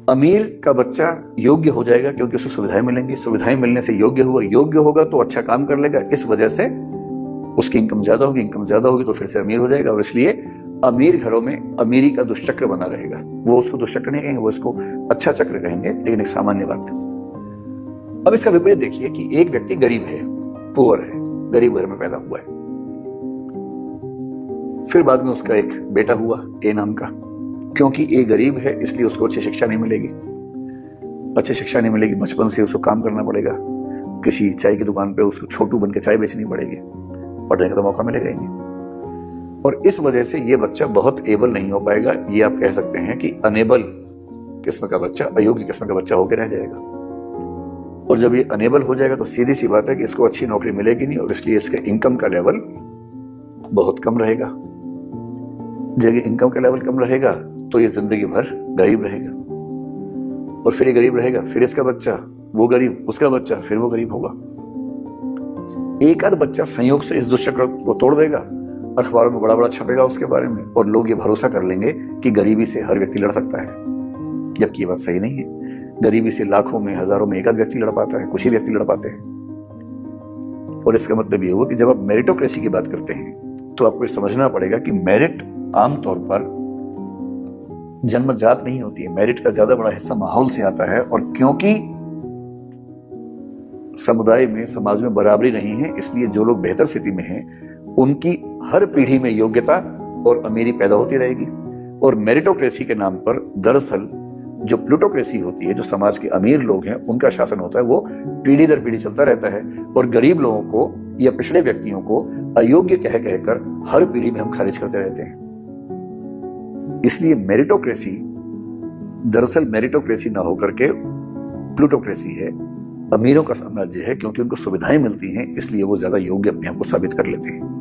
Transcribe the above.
अमीर का बच्चा योग्य हो जाएगा क्योंकि उसे सुविधाएं मिलेंगी, सुविधाएं मिलने से योग्य हुआ, योग्य होगा तो अच्छा काम कर लेगा, इस वजह से उसकी इनकम ज्यादा होगी, इनकम ज्यादा होगी तो फिर से अमीर हो जाएगा। और इसलिए अमीर घरों में अमीरी का दुष्चक्र बना रहेगा। वो उसको दुष्चक्र नहीं कहेंगे, वो इसको अच्छा चक्र कहेंगे, लेकिन एक सामान्य बात है। अब इसका विपरीत देखिए कि एक व्यक्ति गरीब है, पुअर है, गरीब घर में पैदा हुआ है, फिर बाद में उसका एक बेटा हुआ ए नाम का। क्योंकि ए गरीब है इसलिए उसको अच्छी शिक्षा नहीं मिलेगी, अच्छी शिक्षा नहीं मिलेगी, बचपन से उसको काम करना पड़ेगा, किसी चाय की दुकान पे उसको छोटू बन के चाय बेचनी पड़ेगी, पढ़ने का तो मौका मिलेगा ही नहीं। और इस वजह से ये बच्चा बहुत एबल नहीं हो पाएगा। ये आप कह सकते हैं कि अनेबल किस्म का बच्चा, अयोग्य किस्म का बच्चा होकर रह जाएगा। और जब ये अनेबल हो जाएगा तो सीधी सी बात है कि इसको अच्छी नौकरी मिलेगी नहीं, और इसलिए इसके इनकम का लेवल बहुत कम रहेगा। जब इनकम का लेवल कम रहेगा तो ये जिंदगी भर गरीब रहेगा, और फिर ये गरीब रहेगा, फिर इसका बच्चा वो गरीब, उसका बच्चा फिर वो गरीब होगा। एक आध बच्चा संयोग से इस दुष्चक्र को तोड़ देगा, अखबारों में बड़ा बड़ा छपेगा उसके बारे में, और लोग ये भरोसा कर लेंगे कि गरीबी से हर व्यक्ति लड़ सकता है, जबकि ये बात सही नहीं है। गरीबी से लाखों में, हजारों में एक आध व्यक्ति लड़ पाता है, कुछ ही व्यक्ति लड़ पाते हैं। और इसका मतलब ये हुआ कि जब आप मेरिटोक्रेसी की बात करते हैं तो आपको समझना पड़ेगा कि मेरिट आमतौर पर जन्मजात नहीं होती है। मेरिट का ज्यादा बड़ा हिस्सा माहौल से आता है, और क्योंकि समुदाय में, समाज में बराबरी नहीं है, इसलिए जो लोग बेहतर स्थिति में हैं उनकी हर पीढ़ी में योग्यता और अमीरी पैदा होती रहेगी। और मेरिटोक्रेसी के नाम पर दरअसल जो प्लूटोक्रेसी होती है, जो समाज के अमीर लोग हैं उनका शासन होता है, वो पीढ़ी दर पीढ़ी चलता रहता है, और गरीब लोगों को या पिछड़े व्यक्तियों को अयोग्य कह कहकर हर पीढ़ी में हम खारिज करते रहते हैं। इसलिए मेरिटोक्रेसी दरअसल मेरिटोक्रेसी ना होकर के प्लूटोक्रेसी है, अमीरों का साम्राज्य है, क्योंकि उनको सुविधाएं मिलती हैं, इसलिए वो ज्यादा योग्य अपने आप को साबित कर लेते हैं।